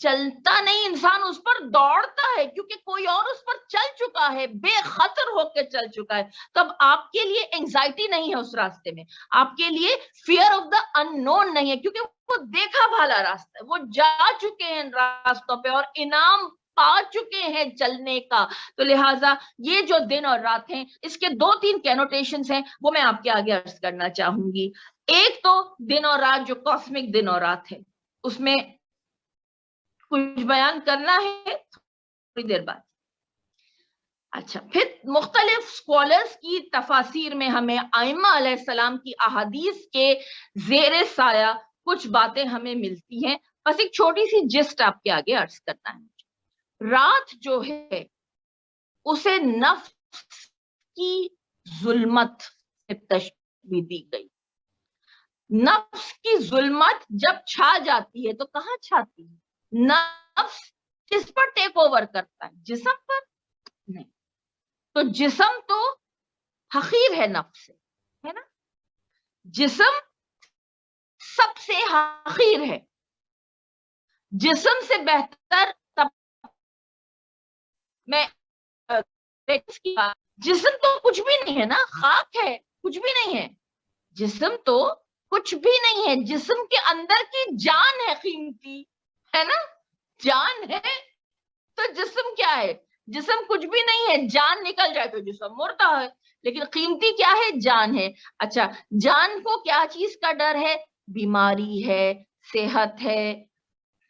چلتا نہیں انسان اس پر دوڑتا ہے کیونکہ کوئی اور اس پر چل چکا ہے, بے خطر ہو کے چل چکا ہے. تو اب آپ کے لیے اینگزائٹی نہیں ہے اس راستے میں, آپ کے لیے فیئر آف دا ان نون نہیں ہے, کیونکہ وہ دیکھا بھالا راستہ ہے, وہ جا چکے ہیں راستوں پہ اور انعام پا چکے ہیں چلنے کا. تو لہٰذا یہ جو دن اور رات ہیں, اس کے 2-3 کینوٹیشنز ہیں, وہ میں آپ کے آگے عرض کرنا چاہوں گی. ایک تو دن اور رات جو کاسمک دن اور رات ہے, اس میں کچھ بیان کرنا ہے تھوڑی دیر بعد. اچھا, پھر مختلف سکولرز کی تفاسیر میں ہمیں ائمہ علیہ السلام کی احادیث کے زیر سایہ کچھ باتیں ہمیں ملتی ہیں. بس ایک چھوٹی سی جسٹ آپ کے آگے عرض کرنا ہے. رات جو ہے اسے نفس کی ظلمت سے تشبیہ دی گئی. نفس کی ظلمت جب چھا جاتی ہے تو کہاں چھاتی ہے؟ نفس کس پر ٹیک اوور کرتا ہے؟ جسم پر نہیں. تو جسم تو حقیر ہے نفس سے, ہے نا, جسم سب سے حقیر ہے. جسم سے بہتر میں جسم تو کچھ بھی نہیں ہے نا, خاک ہے, کچھ بھی نہیں ہے. جسم تو کچھ بھی نہیں ہے, جسم کے اندر کی جان ہے قیمتی, ہے نا, جان ہے. تو جسم کیا ہے؟ جسم کچھ بھی نہیں ہے, جان نکل جائے تو جسم مردہ ہے, لیکن قیمتی کیا ہے؟ جان ہے. اچھا, جان کو کیا چیز کا ڈر ہے؟ بیماری ہے, صحت ہے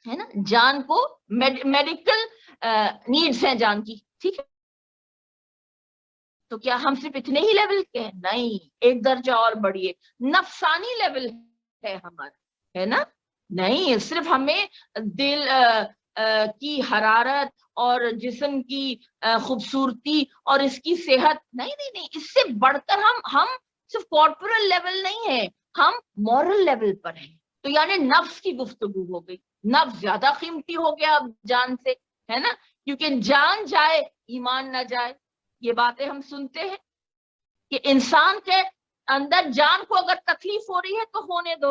نا, جان کو میڈیکل نیڈز ہیں جان کی, ٹھیک ہے. تو کیا ہم صرف اتنے ہی لیول کے ہیں؟ نہیں, ایک درجہ اور بڑھیے, نفسانی لیول ہے ہمارا, ہے نا. نہیں, صرف ہمیں دل کی حرارت اور جسم کی خوبصورتی اور اس کی صحت نہیں, اس سے بڑھ کر ہم صرف کارپورل لیول نہیں ہے, ہم مورل لیول پر ہیں. تو یعنی نفس کی گفتگو ہو گئی. نفس زیادہ قیمتی ہو گیا اب جان سے, ہے نا, کیونکہ جان جائے ایمان نہ جائے. یہ باتیں ہم سنتے ہیں کہ انسان کے اندر جان کو اگر تکلیف ہو رہی ہے تو ہونے دو,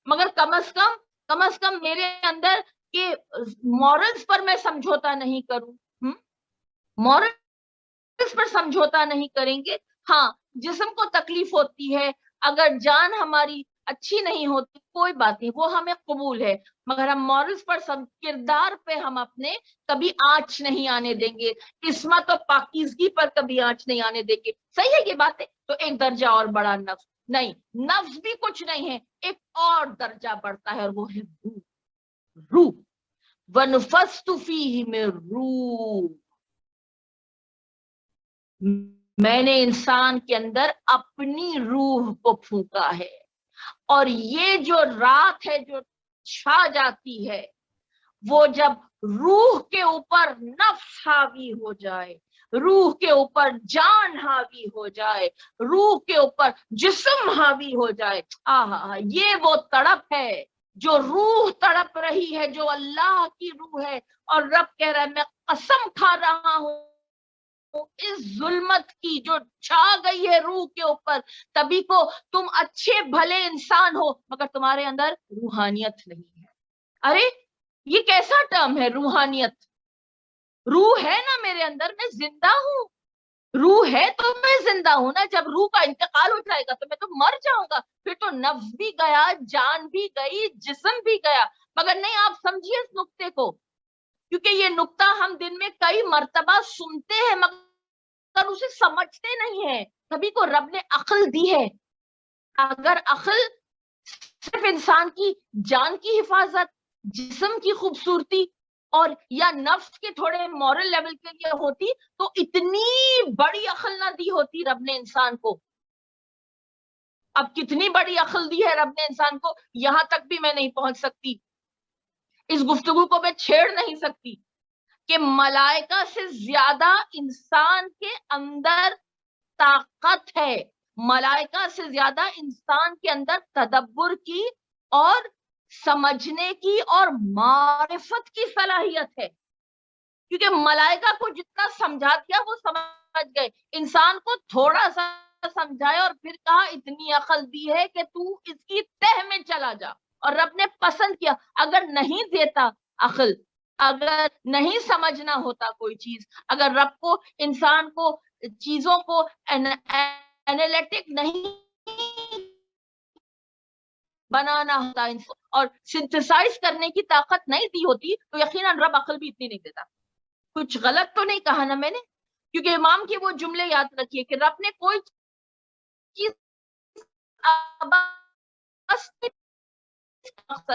مگر کم از کم میرے اندر کہ مورلز پر میں سمجھوتا نہیں کروں. مورلز پر سمجھوتا نہیں کریں گے. ہاں, جسم کو تکلیف ہوتی ہے, اگر جان ہماری اچھی نہیں ہوتی کوئی بات نہیں, وہ ہمیں قبول ہے, مگر ہم مورلز پر کردار پہ ہم اپنے کبھی آنچ نہیں آنے دیں گے, عصمت اور پاکیزگی پر کبھی آنچ نہیں آنے دیں گے. صحیح ہے یہ بات ہے. تو ایک درجہ اور بڑا نفس نہیں, نفس بھی کچھ نہیں ہے, ایک اور درجہ بڑھتا ہے اور وہ ہے روح. روح وَنُفَسْتُ فِيهِ مِن روح, میں نے انسان کے اندر اپنی روح کو پھونکا ہے. اور یہ جو رات ہے جو چھا جاتی ہے, وہ جب روح کے اوپر نفس حاوی ہو جائے, روح کے اوپر جان حاوی ہو جائے, روح کے اوپر جسم حاوی ہو جائے, یہ وہ تڑپ ہے جو روح تڑپ رہی ہے, جو اللہ کی روح ہے. اور رب کہہ رہا ہے میں قسم کھا رہا ہوں اس ظلمت کی جو چھا گئی ہے روح کے اوپر, تبھی کو تم اچھے بھلے انسان ہو مگر تمہارے اندر روحانیت نہیں ہے. ارے یہ کیسا ٹرم ہے روحانیت؟ روح ہے نا میرے اندر, میں زندہ ہوں, روح ہے تو میں زندہ ہوں نا. جب روح کا انتقال ہو جائے گا تو میں تو مر جاؤں گا, پھر تو نفس بھی گیا, جان بھی گئی, جسم بھی گیا. مگر نہیں, آپ سمجھیے اس نقطے کو, کیونکہ یہ نقطہ ہم دن میں کئی مرتبہ سنتے ہیں مگر اسے سمجھتے نہیں ہیں. سبھی کو رب نے عقل دی ہے, اگر عقل صرف انسان کی جان کی حفاظت, جسم کی خوبصورتی اور یا نفس کے تھوڑے مورل لیول کے لیے ہوتی تو اتنی بڑی عقل نہ دی ہوتی رب نے انسان کو. اب کتنی بڑی عقل دی ہے رب نے انسان کو, یہاں تک بھی میں نہیں پہنچ سکتی, اس گفتگو کو میں چھیڑ نہیں سکتی کہ ملائکہ سے زیادہ انسان کے اندر طاقت ہے, ملائکہ سے زیادہ انسان کے اندر تدبر کی اور سمجھنے کی اور معرفت کی صلاحیت ہے. کیونکہ ملائکہ کو جتنا سمجھا دیا وہ سمجھ گئے, انسان کو تھوڑا سا سمجھایا اور پھر کہا اتنی عقل دی ہے کہ تو اس کی تہ میں چلا جا, اور رب نے پسند کیا. اگر نہیں دیتا عقل. اگر نہیں سمجھنا ہوتا کوئی چیز, اگر رب کو, انسان کو, چیزوں کو اینالیٹک نہیں بنانا ہوتا اور سنتھسائز کرنے کی طاقت نہیں دی ہوتی, تو یقیناً رب عقل بھی اتنی نہیں دیتا. کچھ غلط تو نہیں کہا نا میں نے؟ کیونکہ امام کے وہ جملے یاد رکھیے کہ رب نے کوئی چیز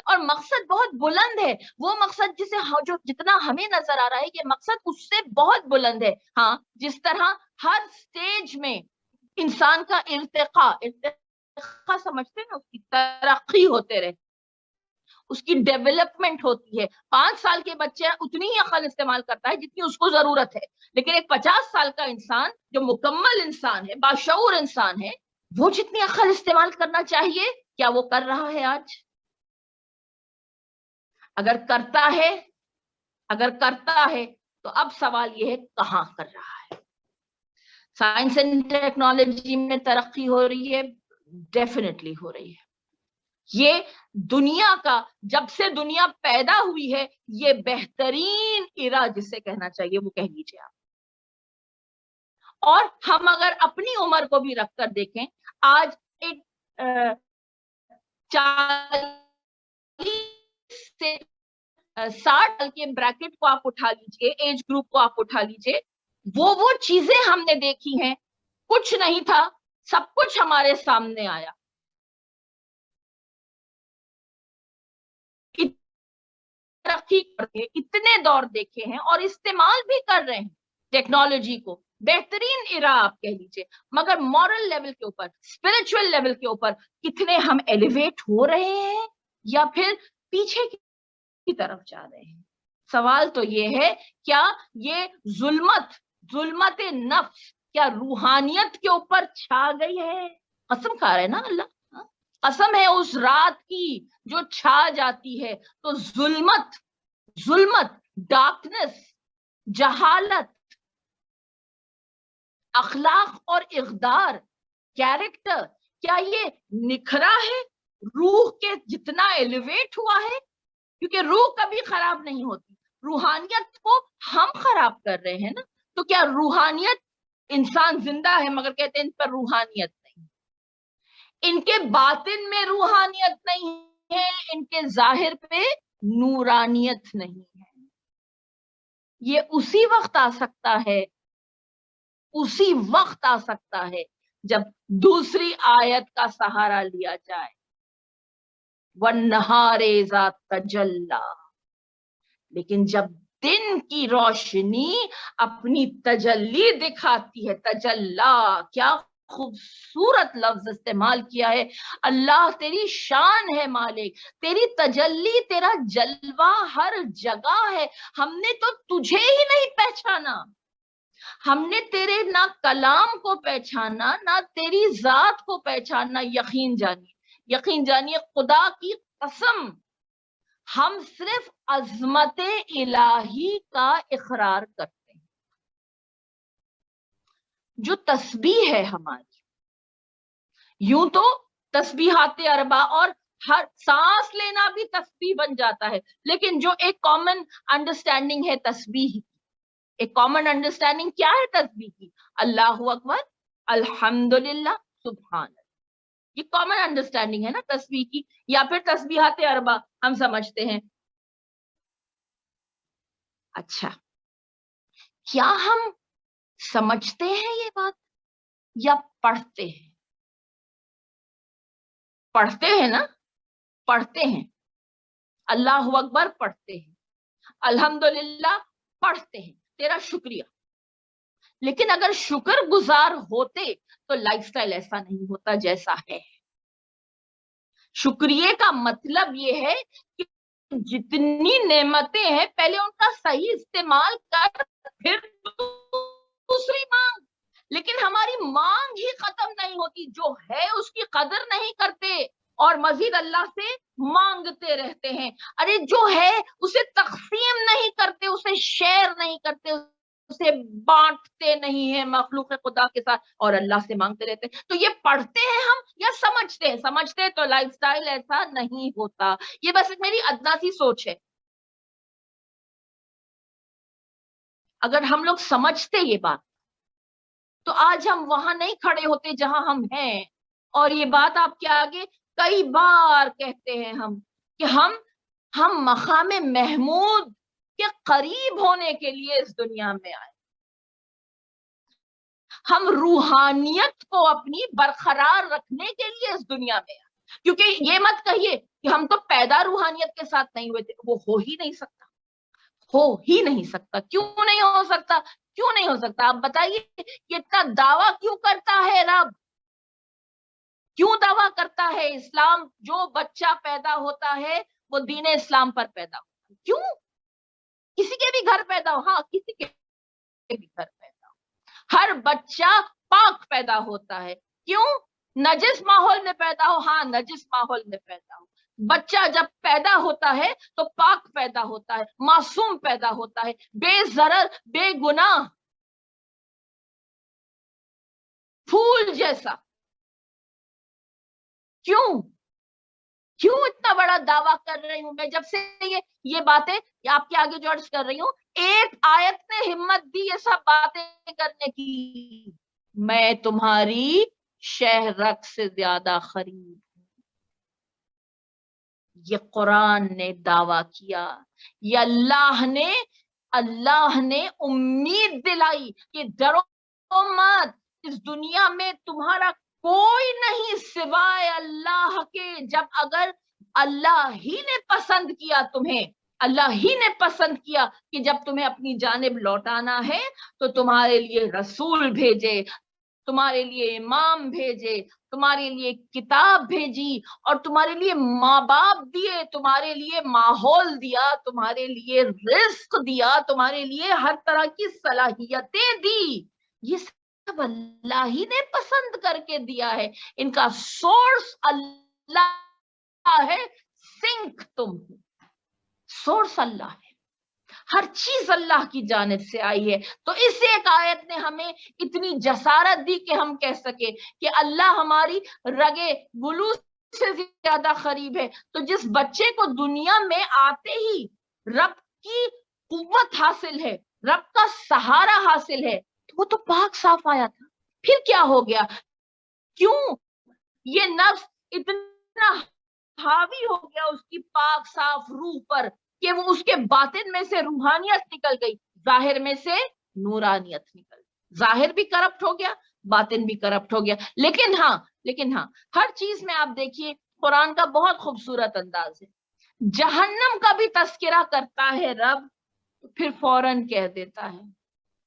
اور مقصد بہت بلند ہے, وہ مقصد جسے جو جتنا ہمیں نظر آ رہا ہے یہ مقصد اس سے بہت بلند ہے. ہاں, جس طرح ہر سٹیج میں انسان کا ارتقا سمجھتے ہیں, اس کی ترقی ہوتے رہے, اس کی ڈیولپمنٹ ہوتی ہے. 5 سال کے بچے اتنی ہی عقل استعمال کرتا ہے جتنی اس کو ضرورت ہے, لیکن ایک 50 سال کا انسان جو مکمل انسان ہے, باشعور انسان ہے, وہ جتنی عقل استعمال کرنا چاہیے کیا وہ کر رہا ہے آج؟ اگر کرتا ہے تو اب سوال یہ ہے کہاں کر رہا ہے. سائنس اینڈ ٹیکنالوجی میں ترقی ہو رہی ہے, ڈیفینیٹلی ہو رہی ہے. یہ دنیا کا, جب سے دنیا پیدا ہوئی ہے, یہ بہترین ایرا جسے کہنا چاہیے وہ کہہ لیجیے آپ. اور ہم اگر اپنی عمر کو بھی رکھ کر دیکھیں, آج ایک 40 سے 60 سال کے بریکٹ کو آپ اٹھا لیجئے, ایج گروپ کو آپ اٹھا لیجئے, وہ چیزیں ہم نے دیکھی ہیں, کچھ نہیں تھا, سب کچھ ہمارے سامنے آیا. ترقی کر کے اتنے دور دیکھے ہیں اور استعمال بھی کر رہے ہیں ٹیکنالوجی کو, بہترین ایرا آپ کہہ لیجئے, مگر مورل لیول کے اوپر, اسپرچل لیول کے اوپر کتنے ہم ایلیویٹ ہو رہے ہیں یا پھر پیچھے کی طرف جا رہے ہیں. سوال تو یہ ہے, کیا یہ ظلمت نفس کیا روحانیت کے اوپر چھا گئی ہے؟ قسم کھا رہے ہیں نا اللہ, قسم ہے اس رات کی جو چھا جاتی ہے تو ظلمت, ڈارکنس, جہالت, اخلاق اور اقدار, کیریکٹر, کیا یہ نکھرا ہے روح کے جتنا ایلیویٹ ہوا ہے؟ کیونکہ روح کبھی خراب نہیں ہوتی, روحانیت کو ہم خراب کر رہے ہیں نا. تو کیا روحانیت, انسان زندہ ہے مگر کہتے ہیں ان پر روحانیت نہیں, ان کے باطن میں روحانیت نہیں ہے, ان کے ظاہر پہ نورانیت نہیں ہے. یہ اسی وقت آ سکتا ہے جب دوسری آیت کا سہارا لیا جائے, وَالنَّهَارِ إِذَا تَجَلَّى. لیکن جب دن کی روشنی اپنی تجلی دکھاتی ہے, تجلا, کیا خوبصورت لفظ استعمال کیا ہے. اللہ تیری شان ہے مالک, تیری تجلی, تیرا جلوہ ہر جگہ ہے. ہم نے تو تجھے ہی نہیں پہچانا, ہم نے تیرے نہ کلام کو پہچانا نہ تیری ذات کو پہچانا. یقین جانیے خدا کی قسم, ہم صرف عظمت الہی کا اقرار کرتے ہیں. جو تسبیح ہے ہماری, یوں تو تسبیحات اربع اور ہر سانس لینا بھی تسبیح بن جاتا ہے, لیکن جو ایک کامن انڈرسٹینڈنگ ہے تسبیح, ایک کامن انڈرسٹینڈنگ کیا ہے تسبیح کی؟ اللہ اکبر, الحمدللہ, سبحان اللہ. یہ کامن انڈرسٹینڈنگ ہے نا تسبیح کی. یا پھر تسبیحات اربع ہم سمجھتے ہیں. اچھا, کیا ہم سمجھتے ہیں یہ بات یا پڑھتے ہیں؟ پڑھتے ہیں, اللہ اکبر پڑھتے ہیں, الحمدللہ پڑھتے ہیں, تیرا شکریہ. لیکن اگر شکر گزار ہوتے تو لائف سٹائل ایسا نہیں ہوتا جیسا ہے. شکریہ کا مطلب یہ ہے کہ جتنی نعمتیں ہیں پہلے ان کا صحیح استعمال کر, پھر دوسری مانگ. لیکن ہماری مانگ ہی ختم نہیں ہوتی, جو ہے اس کی قدر نہیں کرتے اور مزید اللہ سے مانگتے رہتے ہیں. ارے جو ہے اسے تقسیم نہیں کرتے, اسے شیئر نہیں کرتے, اسے بانٹتے نہیں ہیں مخلوق خدا کے ساتھ, اور اللہ سے مانگتے رہتے ہیں. تو یہ پڑھتے ہیں ہم یا سمجھتے ہیں؟ سمجھتے تو لائف سٹائل ایسا نہیں ہوتا. یہ بس میری ادنا سی سوچ ہے. اگر ہم لوگ سمجھتے یہ بات تو آج ہم وہاں نہیں کھڑے ہوتے جہاں ہم ہیں. اور یہ بات آپ کے آگے کئی بار کہتے ہیں ہم کہ ہم مقام محمود کے قریب ہونے کے لیے اس دنیا میں آئے. ہم روحانیت کو اپنی برقرار رکھنے کے لیے اس دنیا میں آئے. کیونکہ یہ مت کہیے کہ ہم تو پیدا روحانیت کے ساتھ نہیں ہوئے تھے. وہ ہو ہی نہیں سکتا, ہو ہی نہیں سکتا. کیوں نہیں ہو سکتا؟ کیوں نہیں ہو سکتا؟ آپ بتائیے کہ اتنا دعویٰ کیوں کرتا ہے رب؟ کیوں دعویٰ کرتا ہے اسلام جو بچہ پیدا ہوتا ہے وہ دین اسلام پر پیدا ہوتا ہے؟ کیوں؟ کسی کے بھی گھر پیدا ہو, ہاں کسی کے بھی گھر پیدا ہو, ہر بچہ پاک پیدا ہوتا ہے. کیوں؟ نجس ماحول میں پیدا ہو, ہاں نجس ماحول میں پیدا ہو. بچہ جب پیدا ہوتا ہے تو پاک پیدا ہوتا ہے, معصوم پیدا ہوتا ہے, بے ضرر بے گناہ, پھول جیسا. کیوں اتنا بڑا دعویٰ کر رہی ہوں میں؟ جب سے یہ باتیں آپ کے آگے جو عرض کر رہی ہوں, ایک آیت نے ہمت دی یہ سب باتیں کرنے کی. میں تمہاری شہرک سے زیادہ قریب ہوں. یہ قرآن نے دعویٰ کیا, یہ اللہ نے امید دلائی کہ ڈرو مت, اس دنیا میں تمہارا کوئی نہیں سوائے اللہ کے. جب اگر اللہ ہی نے پسند کیا تمہیں, اللہ ہی نے پسند کیا کہ جب تمہیں اپنی جانب لوٹانا ہے تو تمہارے لیے رسول بھیجے, تمہارے لیے امام بھیجے, تمہارے لیے کتاب بھیجی, اور تمہارے لیے ماں باپ دیے, تمہارے لیے ماحول دیا, تمہارے لیے رزق دیا, تمہارے لیے ہر طرح کی صلاحیتیں دی. یہ سب اللہ ہی نے پسند کر کے دیا ہے. ان کا سورس اللہ ہے, سنک تم, سورس اللہ ہے, ہر چیز اللہ کی جانب سے آئی ہے. تو اس ایک آیت نے ہمیں اتنی جسارت دی کہ ہم کہہ سکے کہ اللہ ہماری رگے گلو سے زیادہ قریب ہے. تو جس بچے کو دنیا میں آتے ہی رب کی قوت حاصل ہے, رب کا سہارا حاصل ہے, وہ تو پاک صاف آیا تھا. پھر کیا ہو گیا؟ کیوں یہ نفس اتنا حاوی ہو گیا اس کی پاک صاف روح پر کہ وہ اس کے باطن میں سے روحانیت نکل گئی, ظاہر میں سے نورانیت نکل گئی. ظاہر بھی کرپٹ ہو گیا, باطن بھی کرپٹ ہو گیا. لیکن ہاں ہر چیز میں آپ دیکھیے قرآن کا بہت خوبصورت انداز ہے. جہنم کا بھی تذکرہ کرتا ہے رب, پھر فوراً کہہ دیتا ہے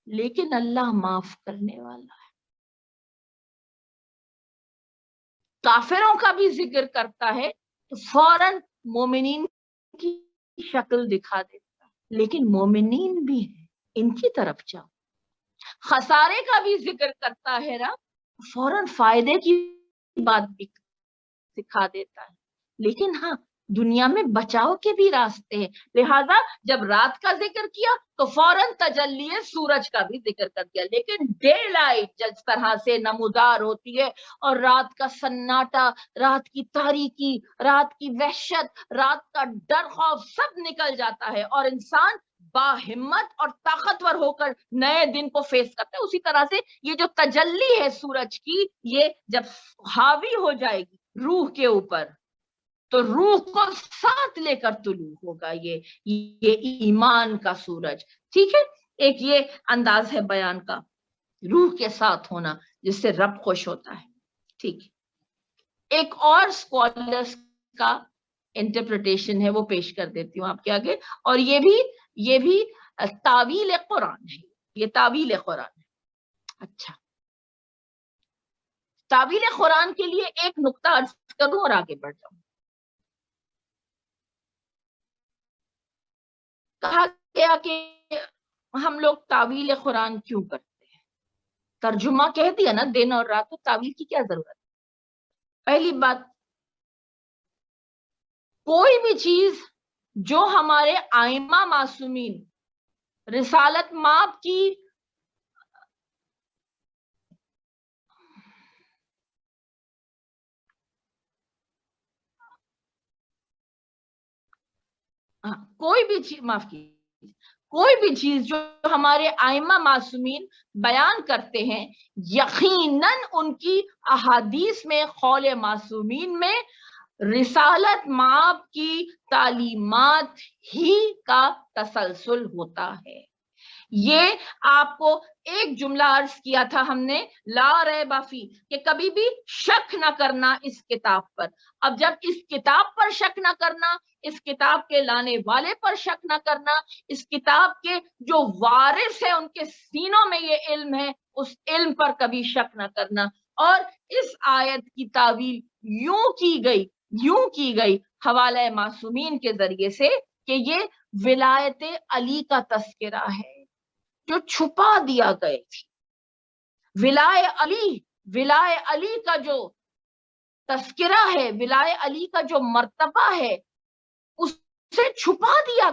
لیکن اللہ معاف کرنے والا ہے. کافروں کا بھی ذکر کرتا ہے تو فوراً مومنین کی شکل دکھا دیتا ہے, لیکن مومنین بھی ہیں, ان کی طرف جاؤ. خسارے کا بھی ذکر کرتا ہے رب, فوراً فائدے کی بات بھی سکھا دیتا ہے. لیکن ہاں دنیا میں بچاؤ کے بھی راستے ہیں. لہذا جب رات کا ذکر کیا تو فوراً تجلی سورج کا بھی ذکر کر دیا. لیکن ڈے لائٹ جس طرح سے نمودار ہوتی ہے اور رات کا سناٹا, رات کی تاریکی, رات کی وحشت, رات کا ڈر خوف سب نکل جاتا ہے اور انسان باہمت اور طاقتور ہو کر نئے دن کو فیس کرتا ہے. اسی طرح سے یہ جو تجلی ہے سورج کی, یہ جب حاوی ہو جائے گی روح کے اوپر تو روح کو ساتھ لے کر طلوع ہوگا یہ ایمان کا سورج. ٹھیک ہے, ایک یہ انداز ہے بیان کا, روح کے ساتھ ہونا جس سے رب خوش ہوتا ہے. ٹھیک ہے, ایک اور اسکالرس کا انٹرپریٹیشن ہے وہ پیش کر دیتی ہوں آپ کے آگے, اور یہ بھی تعویل قرآن ہے. یہ تعویل قرآن ہے. اچھا, تعویل قرآن کے لیے ایک نقطہ عرض کروں اور آگے بڑھ جاؤں. کہا گیا کہ ہم لوگ تعویل قرآن کیوں کرتے ہیں؟ ترجمہ کہہ دیا نا دن اور رات, تو تعویل کی کیا ضرورت؟ پہلی بات, کوئی بھی چیز جو ہمارے ائمہ معصومین رسالت مآب کی کوئی بھی چیز, معاف کی, کوئی بھی چیز جو ہمارے ائمہ معصومین بیان کرتے ہیں یقیناً ان کی احادیث میں، قول معصومین میں رسالت مآب کی تعلیمات ہی کا تسلسل ہوتا ہے۔ یہ آپ کو ایک جملہ عرض کیا تھا ہم نے، لا ریب فی، کہ کبھی بھی شک نہ کرنا اس کتاب پر۔ اب جب اس کتاب پر شک نہ کرنا، اس کتاب کے لانے والے پر شک نہ کرنا، اس کتاب کے جو وارث ہیں ان کے سینوں میں یہ علم ہے، اس علم پر کبھی شک نہ کرنا۔ اور اس آیت کی تعویل یوں کی گئی حوالہ معصومین کے ذریعے سے کہ یہ ولایت علی کا تذکرہ ہے جو چھپا دیا گئے تھی۔ ولائے علی کا جو تذکرہ ہے، ولائے علی کا جو مرتبہ ہے، اسے چھپا دیا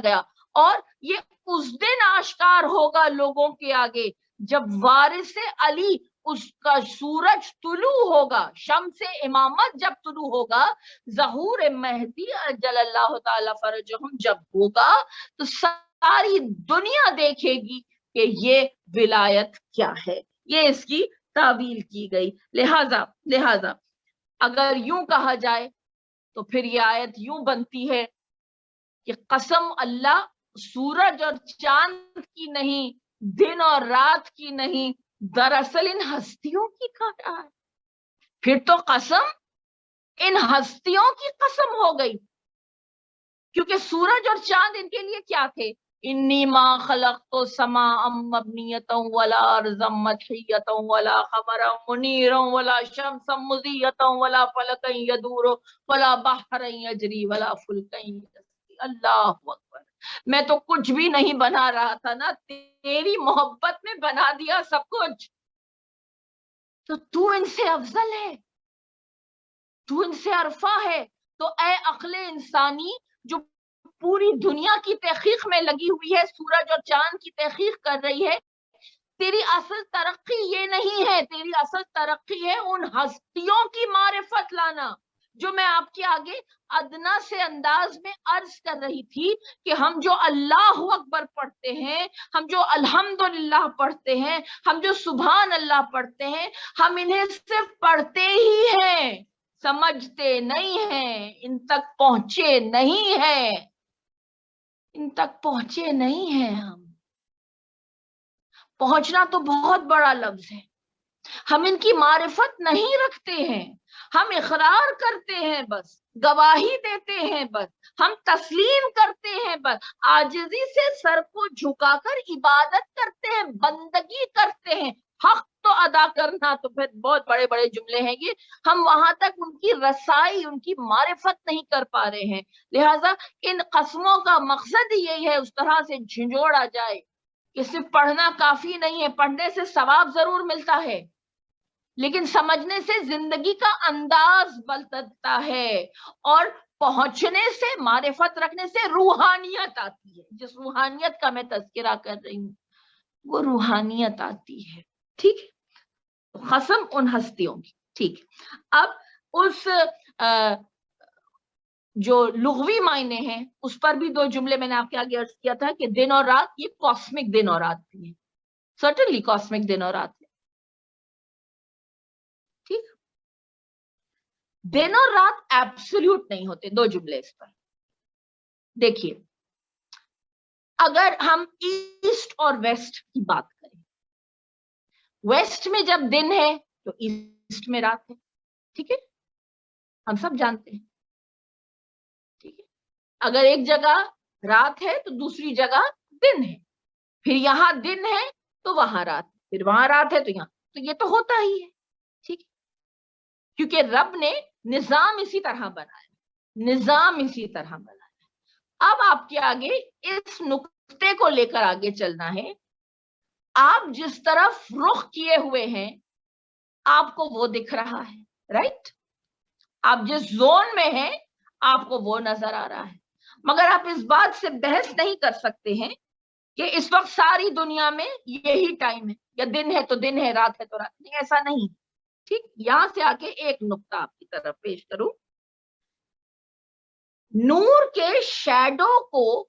گیا اور یہ اس دن آشکار ہوگا لوگوں کے آگے جب وارث علی، اس کا سورج طلوع ہوگا، شمس امامت جب طلوع ہوگا، ظہور مہدی اجل اللہ تعالی فرجہم جب ہوگا، تو ساری دنیا دیکھے گی کہ یہ ولایت کیا ہے۔ یہ اس کی تعویل کی گئی۔ لہذا اگر یوں کہا جائے تو پھر یہ آیت یوں بنتی ہے کہ قسم اللہ سورج اور چاند کی نہیں، دن اور رات کی نہیں، دراصل ان ہستیوں کی کہہ رہا ہے۔ پھر تو قسم ان ہستیوں کی قسم ہو گئی، کیونکہ سورج اور چاند ان کے لیے کیا تھے؟ انی ما خلقت سماء مبنیۃ ولا ارضا مطحیۃ ولا قمرا منیرا ولا شمسا مضیۃ ولا فلکا یدور ولا بحرا یجری ولا فلکا یجری۔ اللہ اکبر، میں تو کچھ بھی نہیں بنا رہا تھا نا، تیری محبت میں بنا دیا سب کچھ۔ تو ان سے افضل ہے، تو ان سے عرفہ ہے۔ تو اے عقل انسانی جو پوری دنیا کی تحقیق میں لگی ہوئی ہے، سورج اور چاند کی تحقیق کر رہی ہے، تیری اصل ترقی یہ نہیں ہے، تیری اصل ترقی ہے ان ہستیوں کی معرفت لانا جو میں آپ کے آگے ادنا سے انداز میں عرض کر رہی تھی کہ ہم جو اللہ اکبر پڑھتے ہیں، ہم جو الحمدللہ پڑھتے ہیں، ہم جو سبحان اللہ پڑھتے ہیں، ہم انہیں صرف پڑھتے ہی ہیں، سمجھتے نہیں ہیں، ان تک پہنچے نہیں ہیں، ہم پہنچنا تو بہت بڑا لفظ ہے، ہم ان کی معرفت نہیں رکھتے ہیں، ہم اقرار کرتے ہیں، بس گواہی دیتے ہیں، بس ہم تسلیم کرتے ہیں، بس عاجزی سے سر کو جھکا کر عبادت کرتے ہیں، بندگی کرتے ہیں۔ حق تو ادا کرنا تو پھر بہت بڑے بڑے جملے ہیں یہ، ہم وہاں تک ان کی رسائی، ان کی معرفت نہیں کر پا رہے ہیں۔ لہٰذا ان قسموں کا مقصد ہی یہی ہے اس طرح سے جھنجھوڑا جائے کہ صرف پڑھنا کافی نہیں ہے، پڑھنے سے ثواب ضرور ملتا ہے لیکن سمجھنے سے زندگی کا انداز بدلتا ہے، اور پہنچنے سے، معرفت رکھنے سے روحانیت آتی ہے، جس روحانیت کا میں تذکرہ کر رہی ہوں وہ روحانیت آتی ہے۔ ٹھیک ہے، قسم ان ہستیوں کی۔ ٹھیک ہے، اب اس جو لغوی معنی ہیں اس پر بھی دو جملے میں نے آپ کے آگے عرض کیا تھا کہ دن اور رات، یہ کاسمک دن اور رات بھی ہے، سرٹنلی کاسمک دن اور رات ہے۔ ٹھیک، دن اور رات ایبسولوٹ نہیں ہوتے۔ دو جملے اس پر دیکھیے، اگر ہم ایسٹ اور ویسٹ کی بات کریں، ویسٹ میں جب دن ہے تو ایسٹ میں رات ہے، ٹھیک ہے، ہم سب جانتے ہیں، ٹھیک ہے۔ اگر ایک جگہ رات ہے تو دوسری جگہ دن ہے، پھر یہاں دن ہے تو وہاں رات ہے، پھر وہاں رات ہے تو یہاں، تو یہ تو ہوتا ہی ہے، ٹھیک ہے، کیونکہ رب نے نظام اسی طرح بنایا۔ اب آپ کے آگے اس نقطے کو لے کر آگے چلنا ہے، آپ جس طرف رخ کیے ہوئے ہیں آپ کو وہ دکھ رہا ہے، رائٹ؟ آپ جس زون میں ہیں آپ کو وہ نظر آ رہا ہے، مگر آپ اس بات سے بحث نہیں کر سکتے ہیں کہ اس وقت ساری دنیا میں یہی ٹائم ہے، یا دن ہے تو دن ہے، رات ہے تو رات نہیں، ایسا نہیں۔ ٹھیک، یہاں سے آ کے ایک نقطہ آپ کی طرف پیش کروں، نور کے شیڈو کو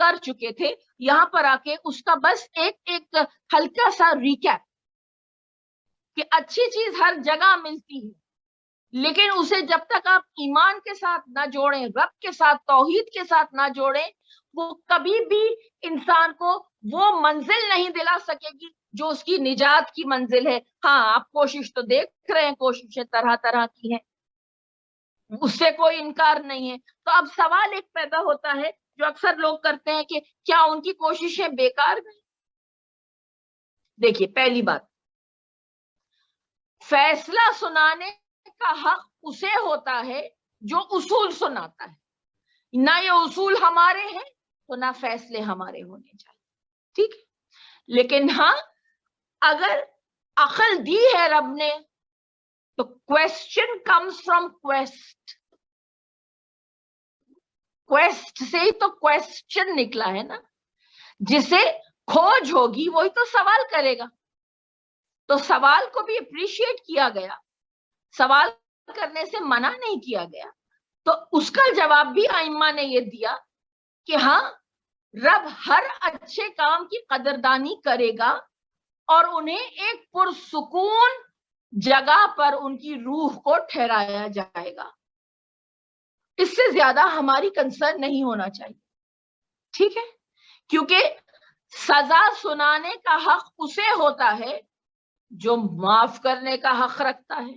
کر چکے تھے، یہاں پر آ کے اس کا بس ایک ہلکا سا ریکیپ کہ اچھی چیز ہر جگہ ملتی ہے، لیکن اسے جب تک آپ ایمان کے ساتھ نہ جوڑیں، رب کے ساتھ، توحید کے ساتھ نہ جوڑیں، وہ کبھی بھی انسان کو وہ منزل نہیں دلا سکے گی جو اس کی نجات کی منزل ہے۔ ہاں، آپ کوشش تو دیکھ رہے ہیں، کوششیں طرح طرح کی ہیں، اس سے کوئی انکار نہیں ہے۔ تو اب سوال ایک پیدا ہوتا ہے جو اکثر لوگ کرتے ہیں کہ کیا ان کی کوششیں بیکار گئی؟ دیکھیے، پہلی بات، فیصلہ سنانے کا حق اسے ہوتا ہے جو اصول سناتا ہے، نہ یہ اصول ہمارے ہیں تو نہ فیصلے ہمارے ہونے چاہیے، ٹھیک ہے؟ لیکن ہاں، اگر عقل دی ہے رب نے تو question comes from quest, quest سے ہی تو کوشچن نکلا ہے نا، جسے کھوج ہوگی وہی تو سوال کرے گا، تو سوال کو بھی اپریشیٹ کیا گیا، سوال کرنے سے منع نہیں کیا گیا، تو اس کا جواب بھی ائمہ نے یہ دیا کہ ہاں، رب ہر اچھے کام کی قدردانی کرے گا اور انہیں ایک پرسکون جگہ پر ان کی روح کو ٹھہرایا جائے گا، اس سے زیادہ ہماری کنسرن نہیں ہونا چاہیے، ٹھیک ہے؟ کیونکہ سزا سنانے کا حق اسے ہوتا ہے جو معاف کرنے کا حق رکھتا ہے،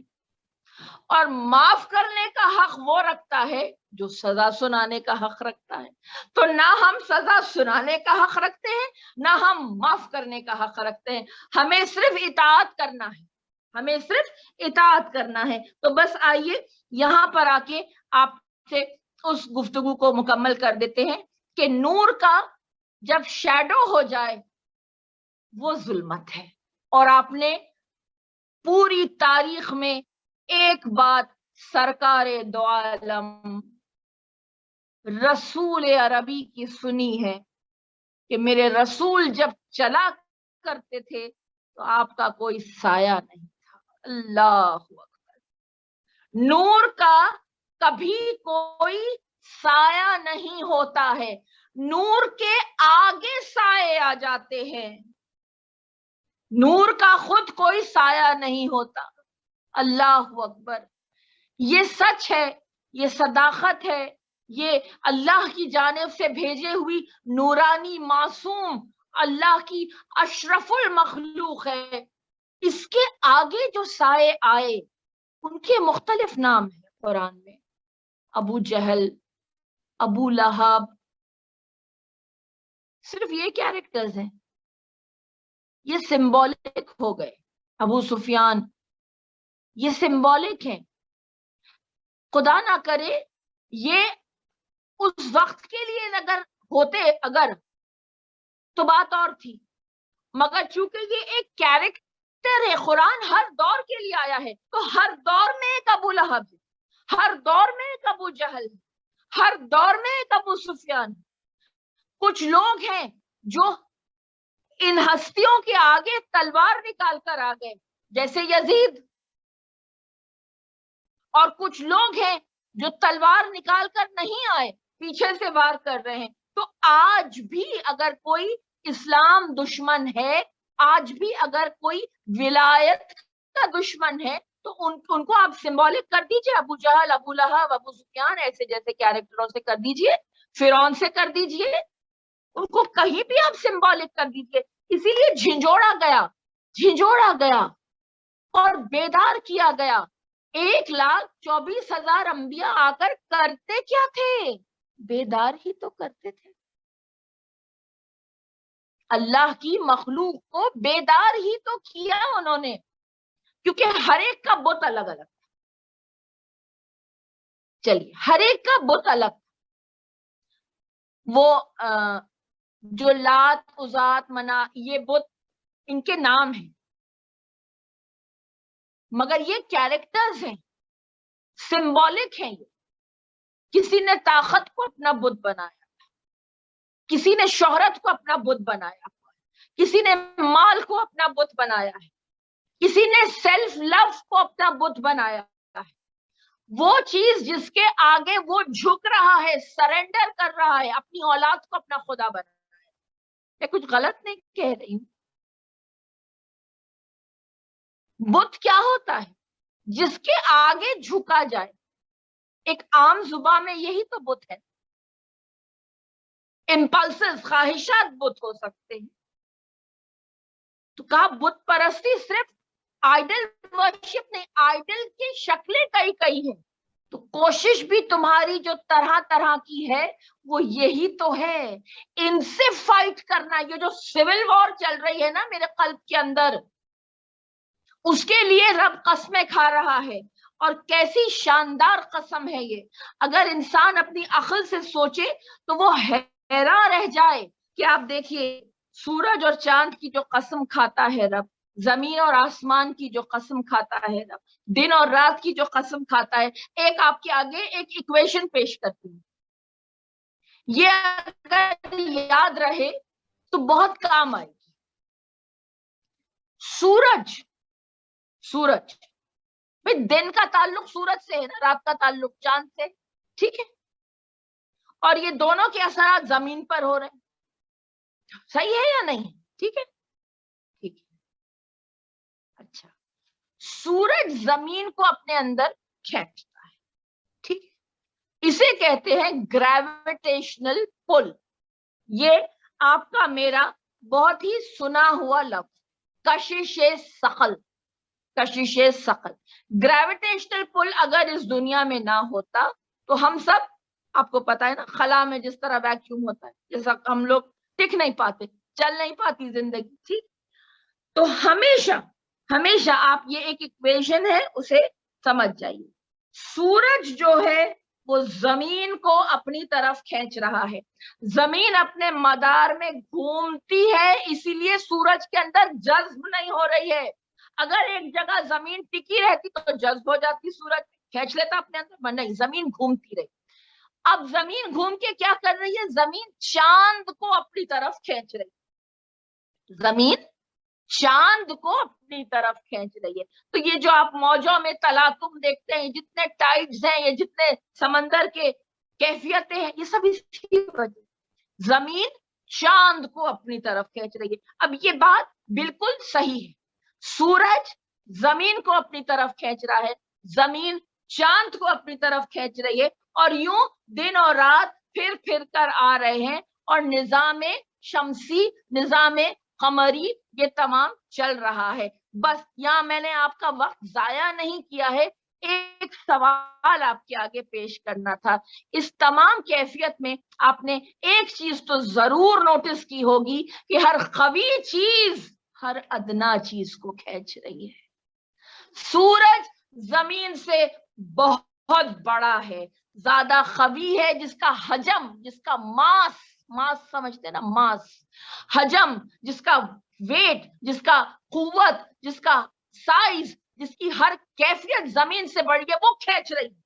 اور معاف کرنے کا حق وہ رکھتا ہے جو سزا سنانے کا حق رکھتا ہے۔ تو نہ ہم سزا سنانے کا حق رکھتے ہیں، نہ ہم معاف کرنے کا حق رکھتے ہیں، ہمیں صرف اطاعت کرنا ہے، ہمیں صرف اطاعت کرنا ہے۔ تو بس آئیے یہاں پر آ کے آپ سے اس گفتگو کو مکمل کر دیتے ہیں کہ نور کا جب شیڈو ہو جائے وہ ظلمت ہے، اور آپ نے پوری تاریخ میں ایک بات سرکار دو عالم رسول عربی کی سنی ہے کہ میرے رسول جب چلا کرتے تھے تو آپ کا کوئی سایہ نہیں تھا۔ اللہ اکبر، نور کا کبھی کوئی سایہ نہیں ہوتا ہے، نور کے آگے سائے آ جاتے ہیں، نور کا خود کوئی سایہ نہیں ہوتا۔ اللہ اکبر، یہ سچ ہے، یہ صداقت ہے، یہ اللہ کی جانب سے بھیجے ہوئی نورانی معصوم اللہ کی اشرف المخلوق ہے۔ اس کے آگے جو سائے آئے ان کے مختلف نام ہیں قرآن میں، ابو جہل، ابو لہب، صرف یہ کیریکٹرز ہیں، یہ سمبولک ہو گئے، ابو سفیان، یہ سمبولک ہیں۔ خدا نہ کرے یہ اس وقت کے لیے اگر ہوتے تو بات اور تھی، مگر چونکہ یہ ایک کیریکٹر ہے، قرآن ہر دور کے لیے آیا ہے، تو ہر دور میں ایک ابو لہب ہے، ہر دور میں ایک ابو جہل ہے، ہر دور میں ایک ابو سفیان ہے۔ کچھ لوگ ہیں جو ان ہستیوں کے آگے تلوار نکال کر آ گئے جیسے یزید، اور کچھ لوگ ہیں جو تلوار نکال کر نہیں آئے، پیچھے سے وار کر رہے ہیں۔ تو آج بھی اگر کوئی اسلام دشمن ہے، آج بھی اگر کوئی ولایت کا دشمن ہے، تو ان کو آپ سمبولک کر دیجئے، ابو جہل، ابو لہب، ابو سفیان، ایسے جیسے کیریکٹروں سے کر دیجئے، فرعون سے کر دیجئے، ان کو کہیں بھی آپ سمبولک کر دیجئے۔ اسی لیے جھنجھوڑا گیا اور بیدار کیا گیا۔ 1,24,000 انبیاء آ کر کرتے کیا تھے؟ بیدار ہی تو کرتے تھے، اللہ کی مخلوق کو بیدار ہی تو کیا انہوں نے، کیونکہ ہر ایک کا بت الگ الگ تھا۔ چلیے، ہر ایک کا بت الگ تھا، وہ جو لات، عزات، منا، یہ بت ان کے نام ہیں، مگر یہ کیریکٹرز ہیں، سمبولک ہیں۔ یہ کسی نے طاقت کو اپنا بت بنایا، کسی نے شہرت کو اپنا بت بنایا، کسی نے مال کو اپنا بت بنایا ہے، کسی نے سیلف لو کو اپنا بت بنایا ہے، وہ چیز جس کے آگے وہ جھک رہا ہے، سرنڈر کر رہا ہے، اپنی اولاد کو اپنا خدا بنا رہا ہے. میں کچھ غلط نہیں کہہ رہی ہوں. بت کیا ہوتا ہے؟ جس کے آگے جھکا جائے. ایک عام زبان میں یہی تو بت ہے. امپلسز، خواہشات بت ہو سکتے ہیں. تو کہا بت پرستی صرف آئیڈل ورشپ نہیں، آئیڈل کی شکلیں کئی کئی ہیں. تو کوشش بھی تمہاری جو طرح طرح کی ہے وہ یہی تو ہے، ان سے فائٹ کرنا. یہ جو سول وار چل رہی ہے نا میرے قلب کے اندر، اس کے لیے رب قسمیں کھا رہا ہے. اور کیسی شاندار قسم ہے یہ. اگر انسان اپنی عقل سے سوچے تو وہ حیران رہ جائے کہ آپ دیکھیے سورج اور چاند کی جو قسم کھاتا ہے رب، زمین اور آسمان کی جو قسم کھاتا ہے رب، دن اور رات کی جو قسم کھاتا ہے. ایک آپ کے آگے ایک ایکویشن پیش کرتی ہوں، یہ اگر یاد رہے تو بہت کام آئے گی. سورج سورج دن کا تعلق سورج سے ہے نا، رات کا تعلق چاند سے، ٹھیک ہے. اور یہ دونوں کے اثرات زمین پر ہو رہے ہیں. صحیح ہے یا نہیں؟ ٹھیک ہے، ٹھیک ہے. اچھا، سورج زمین کو اپنے اندر کھینچتا ہے، ٹھیک ہے. اسے کہتے ہیں گریویٹیشنل پل. یہ آپ کا میرا بہت ہی سنا ہوا لفظ، کشش ثقل. کشش ثقل، گریویٹیشنل پل اگر اس دنیا میں نہ ہوتا تو ہم سب، آپ کو پتا ہے نا خلا میں جس طرح ویکیوم ہوتا ہے، جیسا ہم لوگ ٹک نہیں پاتے، چل نہیں پاتی زندگی، ٹھیک. تو ہمیشہ ہمیشہ آپ یہ ایک ایکویشن ہے اسے سمجھ جائیے. سورج جو ہے وہ زمین کو اپنی طرف کھینچ رہا ہے. زمین اپنے مدار میں گھومتی ہے، اسی لیے سورج کے اندر جذب نہیں ہو رہی ہے. اگر ایک جگہ زمین ٹکی رہتی تو جذب ہو جاتی، سورج کھینچ لیتا اپنے اندر، نہیں، زمین گھومتی رہی. اب زمین گھوم کے کیا کر رہی ہے؟ زمین چاند کو اپنی طرف کھینچ رہی ہے. زمین چاند کو اپنی طرف کھینچ رہی ہے. تو یہ جو آپ موجوں میں تلاطم دیکھتے ہیں، جتنے ٹائڈز ہیں، یہ جتنے سمندر کے کیفیتیں ہیں، یہ سب اس کی وجہ. زمین چاند کو اپنی طرف کھینچ رہی ہے. اب یہ بات بالکل صحیح ہے، سورج زمین کو اپنی طرف کھینچ رہا ہے، زمین چاند کو اپنی طرف کھینچ رہی ہے، اور یوں دن اور رات پھر پھر کر آ رہے ہیں. اور نظام شمسی، نظام قمری، یہ تمام چل رہا ہے. بس یہاں میں نے آپ کا وقت ضائع نہیں کیا ہے، ایک سوال آپ کے آگے پیش کرنا تھا. اس تمام کیفیت میں آپ نے ایک چیز تو ضرور نوٹس کی ہوگی کہ ہر قوی چیز ہر ادنا چیز کو کھینچ رہی ہے. سورج زمین سے بہت بڑا ہے، زیادہ قوی ہے، جس کا حجم، جس کا ماس سمجھتے ہیں نا، ماس، حجم، جس کا ویٹ، جس کا قوت، جس کا سائز، جس کی ہر کیفیت زمین سے بڑی ہے، وہ کھینچ رہی ہے.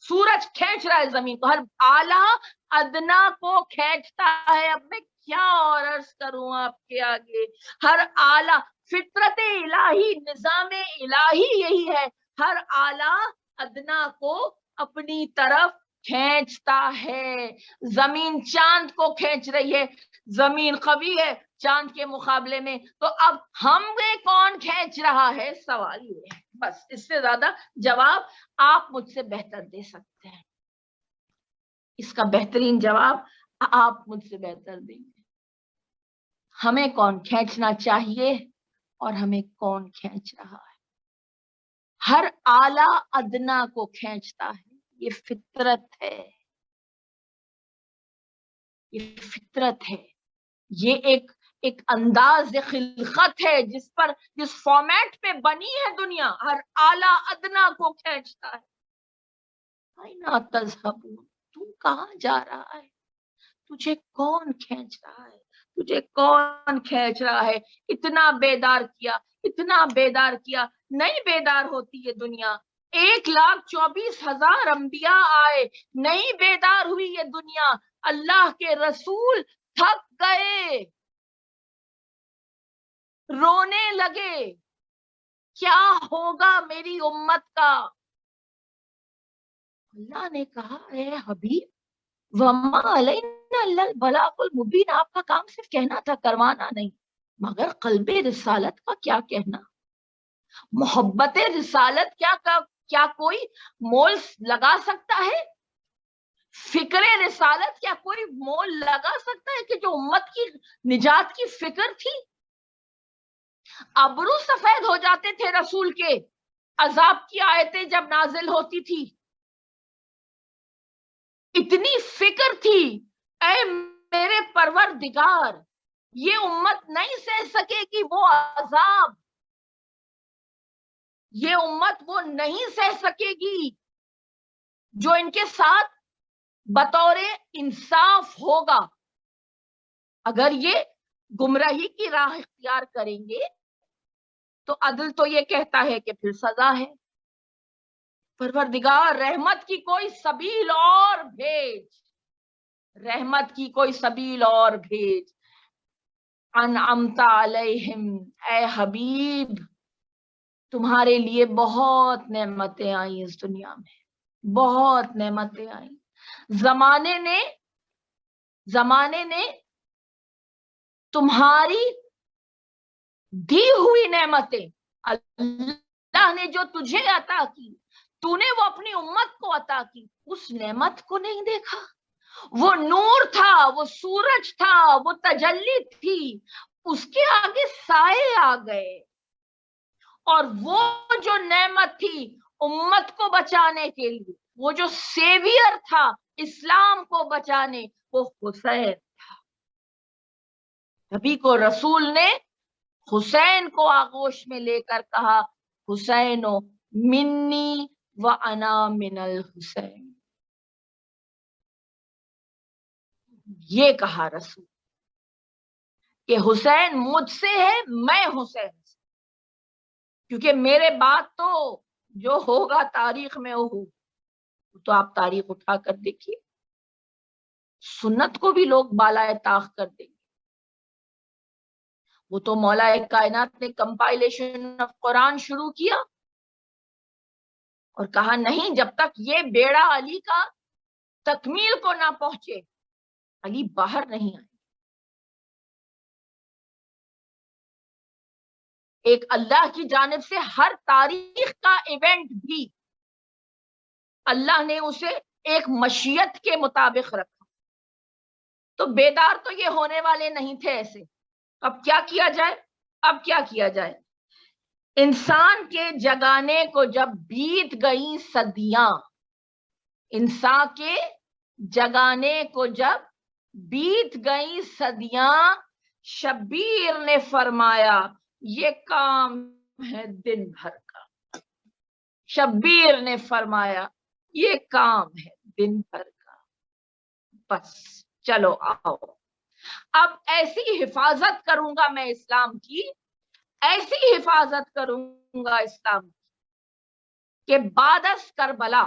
سورج کھینچ رہا ہے زمین کو، ہر اعلیٰ ادنا کو کھینچتا ہے. اب میں کیا اور عرض کروں آپ کے آگے. ہر اعلیٰ، فطرت الہی، نظام الہی یہی ہے، ہر اعلیٰ ادنا کو اپنی طرف کھینچتا ہے. زمین چاند کو کھینچ رہی ہے، زمین قوی ہے چاند کے مقابلے میں. تو اب ہمیں کون کھینچ رہا ہے؟ سوال یہ ہے. بس اس سے زیادہ جواب آپ مجھ سے بہتر دے سکتے ہیں. اس کا بہترین جواب آپ مجھ سے بہتر دیں گے. ہمیں کون کھینچنا چاہیے اور ہمیں کون کھینچ رہا ہے؟ ہر اعلیٰ ادنا کو کھینچتا ہے. یہ فطرت ہے، یہ فطرت ہے، یہ ایک انداز خلقت ہے جس پر، جس فارمیٹ پہ بنی ہے دنیا. ہر اعلیٰ ادنا کو کھینچتا ہے. اینا تذہبون، تو کہاں جا رہا ہے؟ تجھے کون کھینچ رہا ہے؟ تجھے کون کھینچ رہا ہے؟ اتنا بیدار کیا، اتنا بیدار کیا، نہیں بیدار ہوتی یہ دنیا. 1,24,000 انبیاء آئے، نہیں بیدار ہوئی یہ دنیا. اللہ کے رسول تھک گئے، رونے لگے، کیا ہوگا میری امت کا؟ اللہ نے کہا اے حبیب وما علینا الا البلاغ المبین، آپ کا کام صرف کہنا تھا، کروانا نہیں، مگر قلب رسالت کا کیا کہنا، محبت رسالت کیا کوئی مول لگا سکتا ہے؟ فکر رسالت کیا کوئی مول لگا سکتا ہے کہ جو امت کی نجات کی فکر تھی؟ ابرو سفید ہو جاتے تھے رسول کے عذاب کی آیتیں جب نازل ہوتی تھی، اتنی فکر تھی، اے میرے پروردگار یہ امت نہیں سہ سکے گی وہ عذاب، یہ امت وہ نہیں سہ سکے گی جو ان کے ساتھ بطور انصاف ہوگا۔ اگر یہ گمراہی کی راہ اختیار کریں گے تو عدل تو یہ کہتا ہے کہ پھر سزا ہے۔ پروردگار رحمت کی کوئی سبیل اور بھیج، رحمت کی کوئی سبیل اور بھیج۔ انعمت علیہم، اے حبیب تمہارے لیے بہت نعمتیں آئیں اس دنیا میں، بہت نعمتیں آئیں۔ زمانے نے تمہاری دی ہوئی نعمتیں، اللہ نے جو تجھے عطا کی تو نے وہ اپنی امت کو عطا کی، اس نعمت کو نہیں دیکھا؟ وہ نور تھا، وہ سورج تھا، وہ تجلی تھی، اس کے آگے سائے آ گئے، اور وہ جو نعمت تھی امت کو بچانے کے لیے، وہ جو سیویئر تھا اسلام کو بچانے، وہ حسین تھا۔ نبی کو رسول نے حسین کو آغوش میں لے کر کہا حسینو منی و انا من الحسین، یہ کہا رسول کہ حسین مجھ سے ہے، میں حسین سے، کیونکہ میرے بعد تو جو ہوگا تاریخ میں وہ تو آپ تاریخ اٹھا کر دیکھیے، سنت کو بھی لوگ بالائے طاق کر دیں گے۔ وہ تو مولا کائنات نے کمپائلیشن آف قرآن شروع کیا اور کہا نہیں جب تک یہ بیڑا علی کا تکمیل کو نہ پہنچے علی باہر نہیں آئے۔ ایک اللہ کی جانب سے ہر تاریخ کا ایونٹ بھی اللہ نے اسے ایک مشیت کے مطابق رکھا، تو بیدار تو یہ ہونے والے نہیں تھے ایسے۔ اب کیا کیا جائے؟ انسان کے جگانے کو جب بیت گئی صدیاں، انسان کے جگانے کو جب بیت گئی صدیاں، شبیر نے فرمایا یہ کام ہے دن بھر کا، شبیر نے فرمایا یہ کام ہے دن بھر کا، بس چلو آؤ اب ایسی حفاظت کروں گا میں اسلام کی، ایسی حفاظت کروں گا اسلام کی کہ بعد از کربلا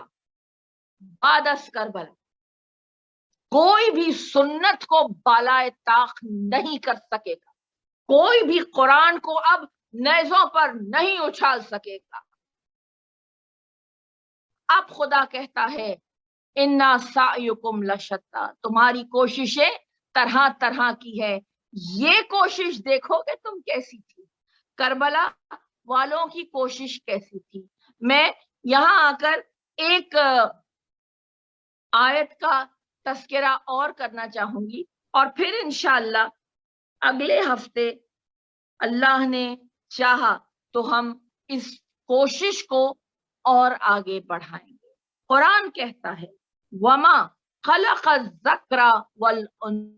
کوئی بھی سنت کو بالائے طاق نہیں کر سکے گا، کوئی بھی قرآن کو اب نیزوں پر نہیں اچھال سکے گا۔ اب خدا کہتا ہے اِنَّا سَعْيُكُمْ لَشَتَّىٰ، تمہاری کوششیں طرح طرح کی ہے، یہ کوشش دیکھو کہ تم کیسی تھی، کربلا والوں کی کوشش کیسی تھی۔ میں یہاں آ کر ایک آیت کا تذکرہ اور کرنا چاہوں گی، اور پھر انشاءاللہ اگلے ہفتے اللہ نے چاہا تو ہم اس کوشش کو اور آگے بڑھائیں گے۔ قرآن کہتا ہے وما خلق الذکر والانثى،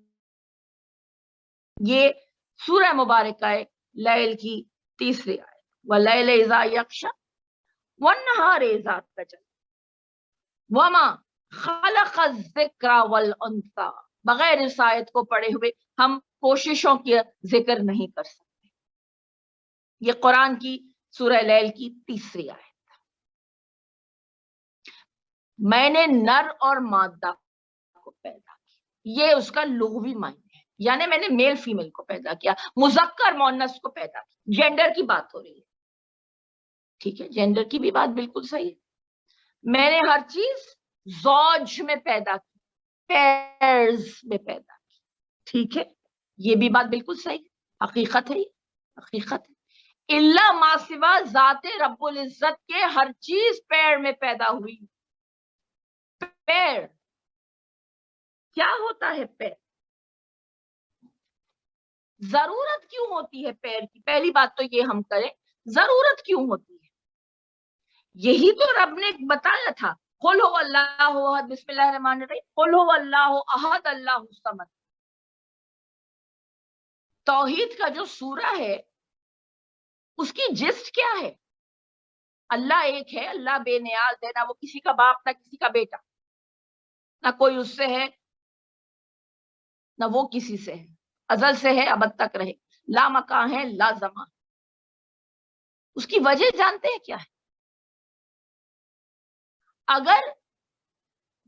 یہ سورہ مبارکہ لیل کی تیسری آیت، واللیل اذا یغشی والنہار اذا تجلی، وما خلق الذکر والانثى، بغیر اس آیت کو پڑھے ہوئے ہم کوششوں کی ذکر نہیں کر سکتے۔ یہ قرآن کی سورہ لیل کی تیسری آیت۔ میں نے نر اور مادہ کو پیدا کیا، یہ اس کا لغوی معنی ہے، یعنی میں نے میل فیمیل کو پیدا کیا، مذکر مؤنث کو پیدا کیا، جینڈر کی بات ہو رہی ہے، ٹھیک ہے، جینڈر کی بھی بات بالکل صحیح ہے۔ میں نے ہر چیز زوج میں پیدا کی، پیئرز میں پیدا کی. ٹھیک ہے، یہ بھی بات بالکل صحیح ہے، حقیقت ہے، حقیقت ہے. اللہ ما سوا ذات رب العزت کے ہر چیز پیر میں پیدا ہوئی. پیر کیا ہوتا ہے؟ پیر ضرورت کیوں ہوتی ہے پیر کی؟ پہلی بات تو یہ ہم کریں، ضرورت کیوں ہوتی ہے؟ یہی تو رب نے بتایا تھا، قل هو اللہ احد، بسم اللہ الرحمن الرحیم، قل هو اللہ احد اللہ الصمد. توحید کا جو سورہ ہے اس کی جسٹ کیا ہے؟ اللہ ایک ہے، اللہ بے نیاز ہے، نہ وہ کسی کا باپ نہ کسی کا بیٹا، نہ کوئی اس سے ہے نہ وہ کسی سے ہے، ازل سے ہے ابد تک رہے، لا مکان ہے لا زمان. اس کی وجہ جانتے ہیں کیا ہے؟ اگر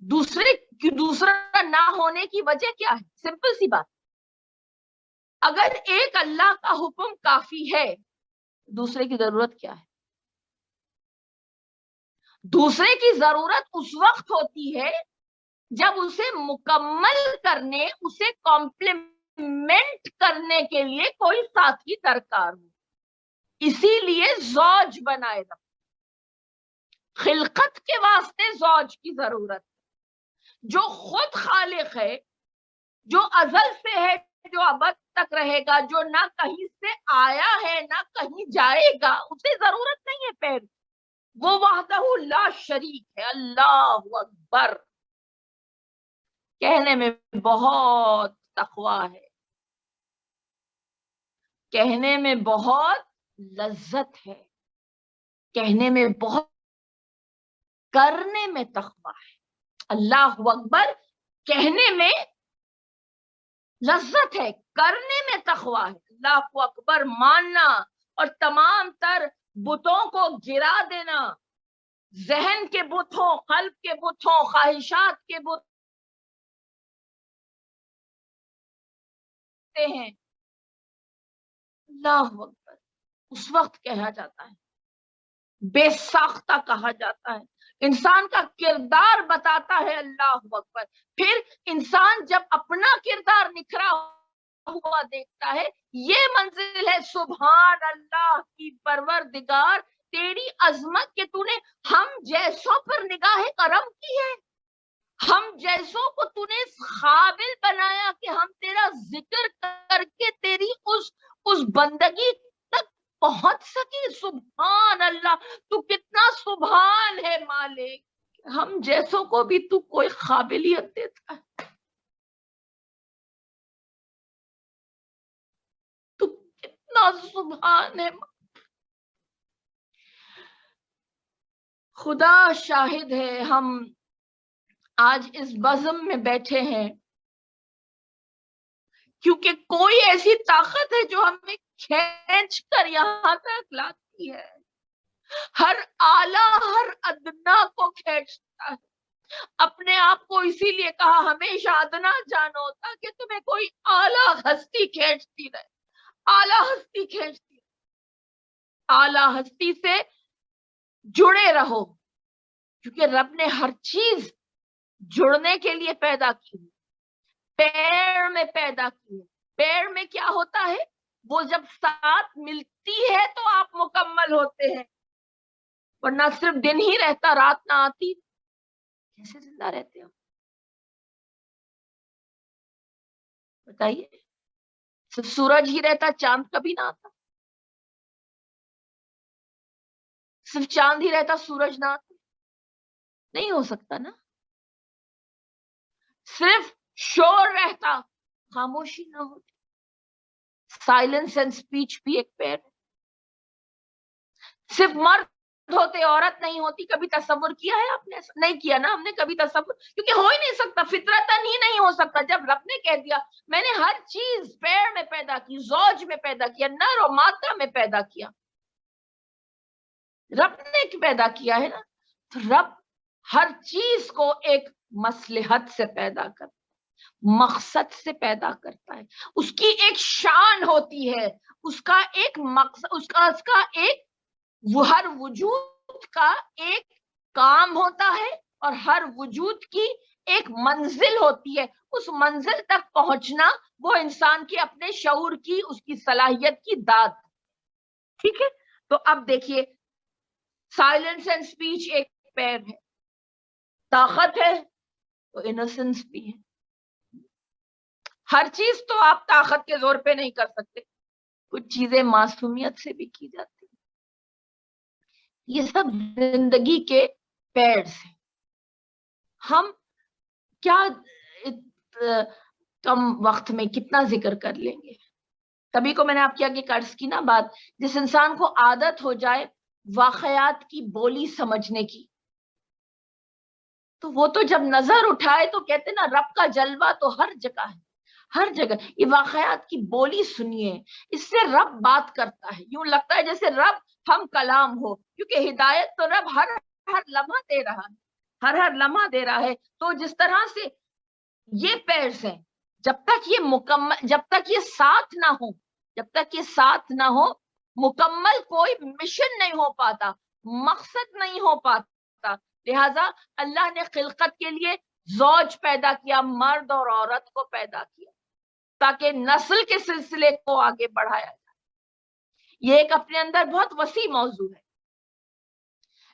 دوسرا نہ ہونے کی وجہ کیا ہے؟ سمپل سی بات، اگر ایک اللہ کا حکم کافی ہے، دوسرے کی ضرورت کیا ہے؟ دوسرے کی ضرورت اس وقت ہوتی ہے جب اسے مکمل کرنے، اسے کمپلیمنٹ کرنے کے لیے کوئی ساتھی درکار ہو. اسی لیے زوج بنائے گا، خلقت کے واسطے زوج کی ضرورت. جو خود خالق ہے، جو ازل سے ہے، جو ابد تک رہے گا، جو نہ کہیں سے آیا ہے نہ کہیں جائے گا، اسے ضرورت نہیں ہے پیر. وہ وحدہ لا شریک ہے. اللہ اکبر. کہنے میں بہت تقویٰ ہے، کہنے میں بہت لذت ہے، کہنے میں بہت، کرنے میں تقویٰ ہے. اللہ اکبر کہنے میں لذت ہے، کرنے میں تقویٰ ہے. اللہ اکبر ماننا اور تمام تر بتوں کو گرا دینا، ذہن کے بتوں، قلب کے بتوں، خواہشات کے بت ہیں. اللہ اکبر اس وقت کہا جاتا ہے، بے ساختہ کہا جاتا ہے، انسان کا کردار بتاتا ہے. اللہ اکبر. پھر انسان جب اپنا کردار نکھرا ہوا دیکھتا ہے، یہ منزل ہے سبحان اللہ کی پروردگار، تیری عظمت کہ تو نے ہم جیسوں پر نگاہ کرم کی ہے، ہم جیسوں کو تو نے قابل بنایا کہ ہم تیرا ذکر کر کے تیری اس بندگی تک پہنچ سکے. سبحان اللہ. تو کتنا سبحان ہے مالک، ہم جیسوں کو بھی تو کوئی قابلیت دیتا ہے. تو کتنا سبحان ہے. خدا شاہد ہے، ہم آج اس بزم میں بیٹھے ہیں کیونکہ کوئی ایسی طاقت ہے جو ہمیں کھینچ کر یہاں تک لاتی ہے. ہر اعلیٰ ہر ادنا کو کھینچتا ہے. اپنے آپ کو اسی لیے کہا ہمیشہ ادنا جانو تاکہ تمہیں کوئی اعلیٰ ہستی کھینچتی رہے، اعلیٰ ہستی کھینچتی رہے. اعلیٰ ہستی سے جڑے رہو، کیونکہ رب نے ہر چیز جڑنے کے لیے پیدا کی. پیر میں پیدا کی. پیر میں کیا ہوتا ہے؟ وہ جب ساتھ ملتی ہے تو آپ مکمل ہوتے ہیں، ورنہ صرف دن ہی رہتا رات نہ آتی، کیسے زندہ رہتے ہو؟ بتائیے. صرف سورج ہی رہتا، چاند کبھی نہ آتا. صرف چاند ہی رہتا، سورج نہ آتا، نہیں ہو سکتا نا. صرف شور رہتا، خاموشی نہ ہوتی. سائلنس اینڈ اسپیچ بھی ایک پیر ہے. صرف مرد ہوتے عورت نہیں ہوتی، کبھی تصور کیا ہے آپ نے؟ نہیں کیا نا ہم نے کبھی تصور، کیونکہ ہو ہی نہیں سکتا، فطرتاً ہی نہیں ہو سکتا. جب رب نے کہہ دیا میں نے ہر چیز پیر میں پیدا کی، زوج میں پیدا کیا، نر و مادہ میں پیدا کیا، رب نے پیدا کیا ہے نا. تو رب ہر چیز کو ایک مصلحت سے پیدا کرتا ہے، مقصد سے پیدا کرتا ہے. اس کی ایک شان ہوتی ہے، اس کا ایک مقصد، اس کا ایک وہ ہر وجود کا ایک کام ہوتا ہے اور ہر وجود کی ایک منزل ہوتی ہے. اس منزل تک پہنچنا وہ انسان کے اپنے شعور کی، اس کی صلاحیت کی داد. ٹھیک ہے. تو اب دیکھیے، سائلنس اینڈ اسپیچ ایک پیر ہے، طاقت ہے تو انوسنس بھی ہے. ہر چیز تو آپ طاقت کے زور پہ نہیں کر سکتے، کچھ چیزیں معصومیت سے بھی کی جاتی ہیں. یہ سب زندگی کے پیرز ہیں. ہم کیا کم وقت میں کتنا ذکر کر لیں گے. کبھی کو میں نے آپ کی آگے قرض کی نا بات، جس انسان کو عادت ہو جائے واقعات کی بولی سمجھنے کی، تو وہ تو جب نظر اٹھائے تو کہتے نا رب کا جلوہ تو ہر جگہ ہے، ہر جگہ. یہ واقعات کی بولی سنیے، اس سے رب بات کرتا ہے. یوں لگتا ہے جیسے رب ہم کلام ہو، کیونکہ ہدایت تو رب ہر لمحہ دے رہا ہے، ہر لمحہ دے رہا ہے. تو جس طرح سے یہ پیرز ہیں، جب تک یہ مکمل، جب تک یہ ساتھ نہ ہو، جب تک یہ ساتھ نہ ہو، مکمل کوئی مشن نہیں ہو پاتا، مقصد نہیں ہو پاتا. لہذا اللہ نے خلقت کے لیے زوج پیدا کیا، مرد اور عورت کو پیدا کیا تاکہ نسل کے سلسلے کو آگے بڑھایا جائے. یہ ایک اپنے اندر بہت وسیع موضوع ہے،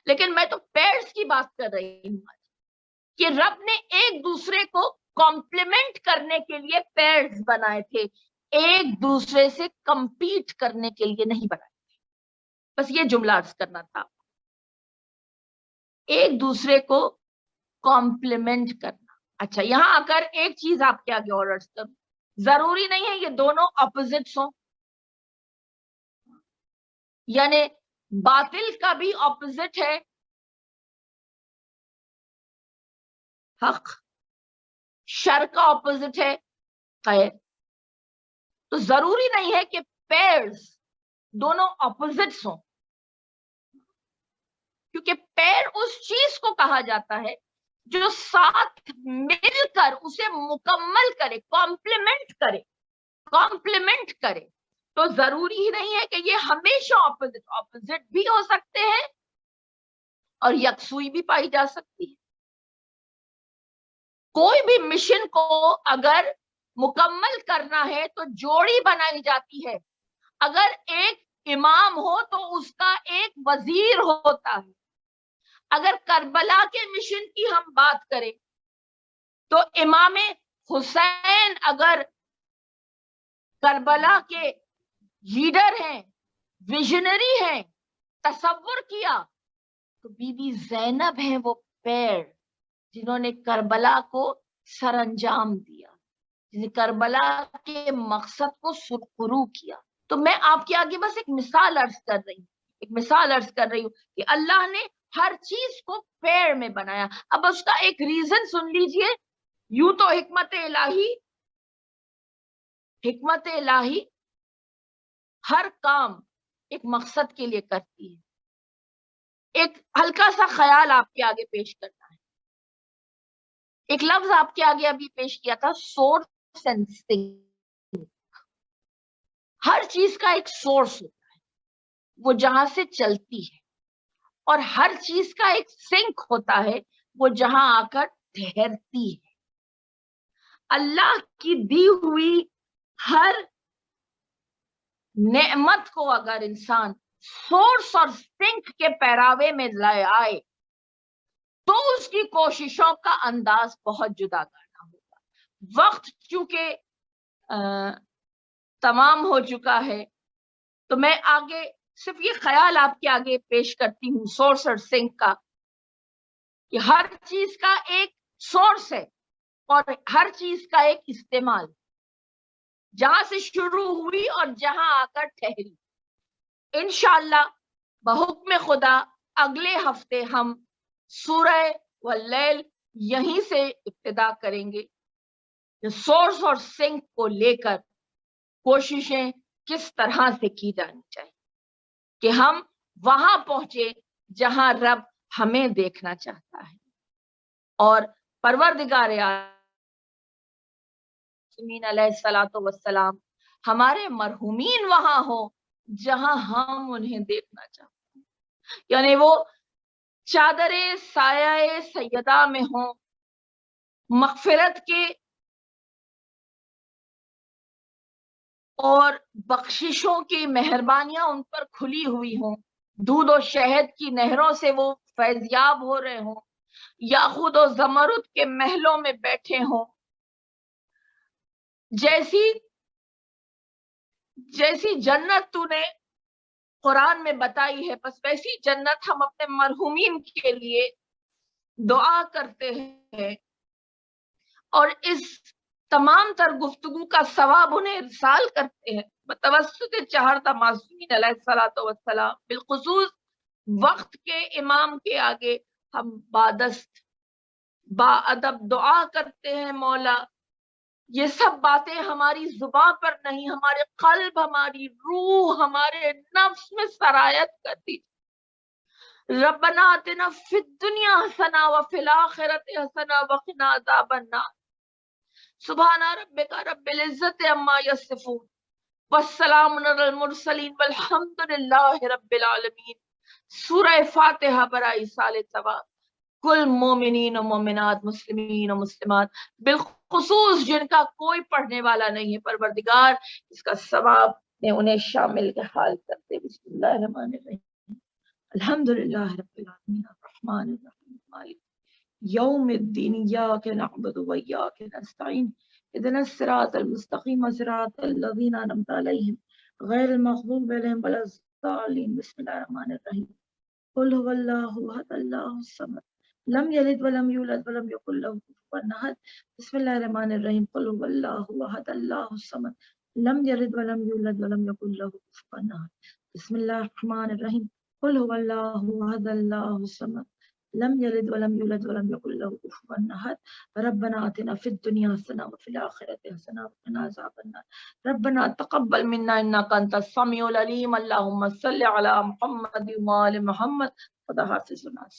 لیکن میں تو پیرز کی بات کر رہی ہوں کہ رب نے ایک دوسرے کو کمپلیمنٹ کرنے کے لیے پیرز بنائے تھے، ایک دوسرے سے کمپیٹ کرنے کے لیے نہیں بنائے تھے. بس یہ جملہ عرض کرنا تھا، ایک دوسرے کو کمپلیمنٹ کرنا. اچھا، یہاں آ کر ایک چیز آپ کے آگے اور عرض کروں، ضروری نہیں ہے یہ دونوں اپوزٹس ہوں، یعنی باطل کا بھی اپوزٹ ہے حق، شر کا اپوزٹ ہے خیر. تو ضروری نہیں ہے کہ پیرز دونوں اپوزٹس ہوں، کیونکہ پیر اس چیز کو کہا جاتا ہے جو ساتھ مل کر اسے مکمل کرے، کمپلیمنٹ کرے. تو ضروری ہی نہیں ہے کہ یہ ہمیشہ اپوزٹ بھی ہو سکتے ہیں اور یکسوئی بھی پائی جا سکتی ہے. کوئی بھی مشن کو اگر مکمل کرنا ہے تو جوڑی بنائی جاتی ہے. اگر ایک امام ہو تو اس کا ایک وزیر ہوتا ہے. اگر کربلا کے مشن کی ہم بات کریں تو امام حسین اگر کربلا کے لیڈر ہیں، ویژنری ہیں، تصور کیا تو بی بی زینب ہیں وہ پیر جنہوں نے کربلا کو سر انجام دیا، جنہوں نے کربلا کے مقصد کو سرخرو کیا. تو میں آپ کے آگے بس ایک مثال عرض کر رہی ہوں کہ اللہ نے ہر چیز کو پیر میں بنایا. اب اس کا ایک ریزن سن لیجئے. یوں تو حکمت الہی ہر کام ایک مقصد کے لیے کرتی ہے. ایک ہلکا سا خیال آپ کے آگے پیش کرنا ہے. ایک لفظ آپ کے آگے ابھی پیش کیا تھا، سورس اینڈ سنک. ہر چیز کا ایک سورس ہوتا ہے، وہ جہاں سے چلتی ہے، اور ہر چیز کا ایک سنک ہوتا ہے، وہ جہاں آ کر ٹھہرتی ہے. اللہ کی دی ہوئی ہر نعمت کو اگر انسان سورس اور سنک کے پیراوے میں لے آئے تو اس کی کوششوں کا انداز بہت جدا کرنا ہوگا. وقت چونکہ تمام ہو چکا ہے تو میں آگے صرف یہ خیال آپ کے آگے پیش کرتی ہوں سورس اور سنک کا، کہ ہر چیز کا ایک سورس ہے اور ہر چیز کا ایک استعمال، جہاں سے شروع ہوئی اور جہاں آ کر ٹھہری. انشاءاللہ بحکم خدا اگلے ہفتے ہم سورہ واللیل یہیں سے ابتدا کریں گے. سورس اور سنک کو لے کر کوششیں کس طرح سے کی جانی چاہیے کہ ہم وہاں پہنچے جہاں رب ہمیں دیکھنا چاہتا ہے، اور پروردگار علیہ الصلوۃ والسلام ہمارے مرحومین وہاں ہو جہاں ہم انہیں دیکھنا چاہتے ہیں. یعنی وہ چادر سایہ سیدہ میں ہوں، مغفرت کے اور بخششوں کی مہربانیاں ان پر کھلی ہوئی ہوں، دودھ و شہد کی نہروں سے وہ فیضیاب ہو رہے ہوں، یاقوت و زمرد کے محلوں میں بیٹھے ہوں، جیسی جنت تو نے قرآن میں بتائی ہے، بس ویسی جنت ہم اپنے مرحومین کے لیے دعا کرتے ہیں، اور اس تمام تر گفتگو کا ثواب انہیں ارسال کرتے ہیں بتوسط چہارتا معصومین علیہ الصلوۃ والسلام۔ بالخصوص وقت کے امام کے آگے ہم بادست با ادب دعا کرتے ہیں، مولا یہ سب باتیں ہماری زبان پر نہیں، ہمارے قلب، ہماری روح، ہمارے نفس میں سرایت کرتی۔ ربنا آتنا فی الدنیا حسنہ وفی الآخرۃ حسنہ وقنا عذاب النار۔ سبحان ربک رب العزت عما یصفون والسلام علی المرسلین والحمد للہ رب العالمین۔ سورہ فاتحہ برائے سال ثواب کل مومنین و مومنات، مسلمین و مسلمات، بالخصوص جن کا کوئی پڑھنے والا نہیں ہے، پروردگار اس کا ثواب نے انہیں شامل کے حال کرتے۔ بسم اللہ الرحمن الرحیم، الحمدللہ رب العالمین الرحمن الرحیم مالک یوم الدین، ایاک نعبد و ایاک نستعین، اهدنا الصراط المستقیم صراط الذین انعمت علیہم غیر المغضوب علیہم ولا الضالین۔ بسم اللہ الرحمن الرحیم، قل هو اللہ احد اللہ الصمد لم یلد ولم یولد ولم یکن له کفوا احد۔ بسم اللہ الرحمن الرحیم، قل هو اللہ احد اللہ الصمد لم یلد ولم یولد ولم یکن له کفوا احد۔ بسم اللہ الرحمن الرحیم، قل هو اللہ احد اللہ الصمد لم یلد ولم یولد ولم یکن له کفوا احد۔ ربنا آتنا فی الدنیا حسنہ وفی الآخرۃ حسنہ وقنا عذاب النار۔ ربنا تقبل منا انک انت السمیع العلیم۔ اللہم صل علی محمد وآل محمد۔ خدا حافظ الناس۔